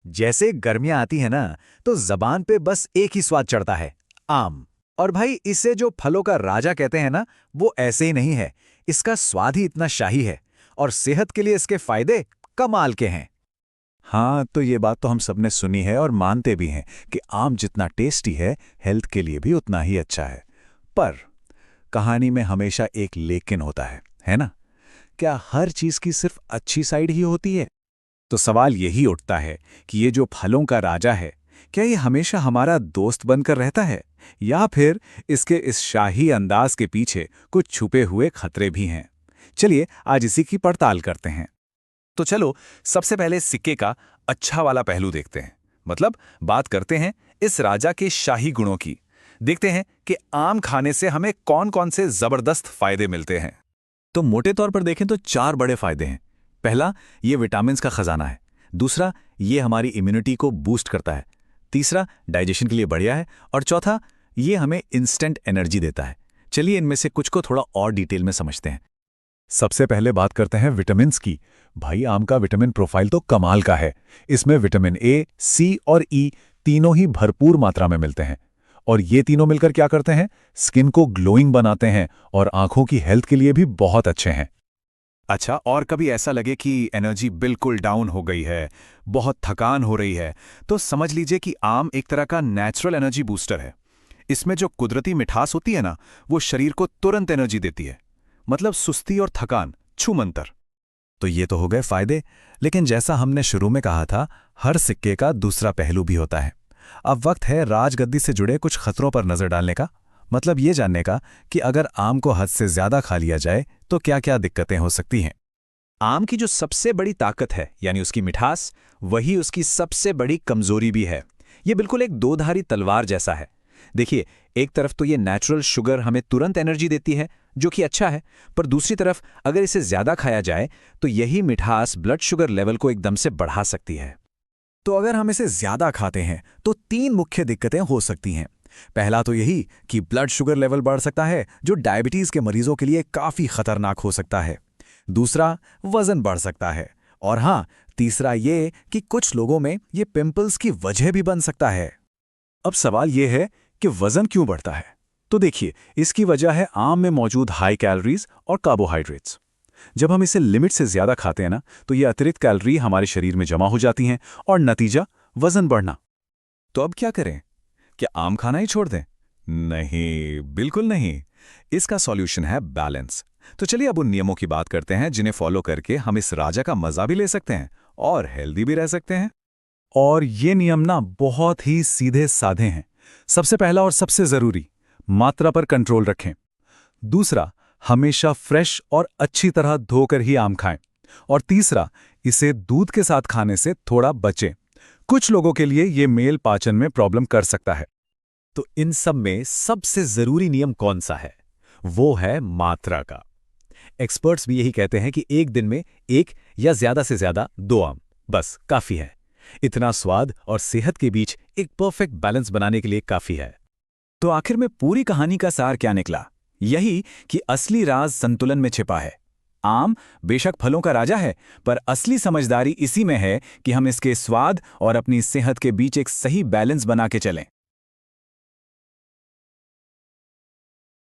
जैसे गर्मियां आती है ना, तो जबान पे बस एक ही स्वाद चढ़ता है, आम। और भाई इसे जो फलों का राजा कहते हैं ना, वो ऐसे ही नहीं है। इसका स्वाद ही इतना शाही है और सेहत के लिए इसके फायदे कमाल के हैं। हाँ, तो ये बात तो हम सबने सुनी है और मानते भी हैं कि आम जितना टेस्टी है, हेल्थ के लिए भी उतना ही अच्छा है। पर कहानी में हमेशा एक लेकिन होता है ना? क्या हर चीज की सिर्फ अच्छी साइड ही होती है? तो सवाल यही उठता है कि ये जो फलों का राजा है, क्या ये हमेशा हमारा दोस्त बनकर रहता है, या फिर इसके इस शाही अंदाज के पीछे कुछ छुपे हुए खतरे भी हैं? चलिए आज इसी की पड़ताल करते हैं। तो चलो सबसे पहले सिक्के का अच्छा वाला पहलू देखते हैं। मतलब बात करते हैं इस राजा के शाही गुणों की। देखते हैं कि आम खाने से हमें कौन कौन से जबरदस्त फायदे मिलते हैं। तो मोटे तौर पर देखें तो 4 बड़े फायदे हैं। पहला, ये विटामिन्स का खजाना है। दूसरा, ये हमारी इम्यूनिटी को बूस्ट करता है। तीसरा, डाइजेशन के लिए बढ़िया है। और चौथा, ये हमें इंस्टेंट एनर्जी देता है। चलिए इनमें से कुछ को थोड़ा और डिटेल में समझते हैं। सबसे पहले बात करते हैं विटामिन्स की। भाई आम का विटामिन प्रोफाइल तो कमाल का है। इसमें विटामिन ए, सी और ई तीनों ही भरपूर मात्रा में मिलते हैं। और ये तीनों मिलकर क्या करते हैं? स्किन को ग्लोइंग बनाते हैं और आंखों की हेल्थ के लिए भी बहुत अच्छे हैं। अच्छा, और कभी ऐसा लगे कि एनर्जी बिल्कुल डाउन हो गई है, बहुत थकान हो रही है, तो समझ लीजिए कि आम एक तरह का नेचुरल एनर्जी बूस्टर है। इसमें जो कुदरती मिठास होती है ना, वो शरीर को तुरंत एनर्जी देती है। मतलब सुस्ती और थकान छूमंतर। तो ये तो हो गए फायदे, लेकिन जैसा हमने शुरू में कहा था, हर सिक्के का दूसरा पहलू भी होता है। अब वक्त है राजगद्दी से जुड़े कुछ खतरों पर नजर डालने का। मतलब ये जानने का कि अगर आम को हद से ज्यादा खा लिया जाए तो क्या क्या दिक्कतें हो सकती हैं। आम की जो सबसे बड़ी ताकत है, यानी उसकी मिठास, वही उसकी सबसे बड़ी कमजोरी भी है। ये बिल्कुल एक दोधारी तलवार जैसा है। देखिए, एक तरफ तो ये नेचुरल शुगर हमें तुरंत एनर्जी देती है, जो कि अच्छा है, पर दूसरी तरफ अगर इसे ज्यादा खाया जाए तो यही मिठास ब्लड शुगर लेवल को एकदम से बढ़ा सकती है। तो अगर हम इसे ज्यादा खाते हैं तो 3 मुख्य दिक्कतें हो सकती हैं। पहला तो यही कि ब्लड शुगर लेवल बढ़ सकता है, जो डायबिटीज के मरीजों के लिए काफी खतरनाक हो सकता है। दूसरा, वजन बढ़ सकता है। और हाँ, तीसरा ये कि कुछ लोगों में ये पिंपल्स की वजह भी बन सकता है। अब सवाल ये है कि वजन क्यों बढ़ता है? तो देखिए, इसकी वजह है आम में मौजूद हाई कैलोरीज और कार्बोहाइड्रेट्स। जब हम इसे लिमिट से ज्यादा खाते हैं ना, तो ये अतिरिक्त कैलोरी हमारे शरीर में जमा हो जाती हैं और नतीजा वजन बढ़ना। तो अब क्या करें? क्या आम खाना ही छोड़ दें? नहीं, बिल्कुल नहीं। इसका सॉल्यूशन है बैलेंस। तो चलिए अब उन नियमों की बात करते हैं जिन्हें फॉलो करके हम इस राजा का मजा भी ले सकते हैं और हेल्दी भी रह सकते हैं। और ये नियम ना बहुत ही सीधे साधे हैं। सबसे पहला और सबसे जरूरी, मात्रा पर कंट्रोल रखें। दूसरा, हमेशा फ्रेश और अच्छी तरह धोकर ही आम खाएं। और तीसरा, इसे दूध के साथ खाने से थोड़ा बचें। कुछ लोगों के लिए ये मेल पाचन में प्रॉब्लम कर सकता है। तो इन सब में सबसे जरूरी नियम कौन सा है? वो है मात्रा का। एक्सपर्ट्स भी यही कहते हैं कि एक दिन में 1 या ज्यादा से ज्यादा 2 आम बस काफी है। इतना स्वाद और सेहत के बीच एक परफेक्ट बैलेंस बनाने के लिए काफी है। तो आखिर में पूरी कहानी का सार क्या निकला? यही कि असली राज संतुलन में छिपा है। आम बेशक फलों का राजा है, पर असली समझदारी इसी में है कि हम इसके स्वाद और अपनी सेहत के बीच एक सही बैलेंस बना के चलें।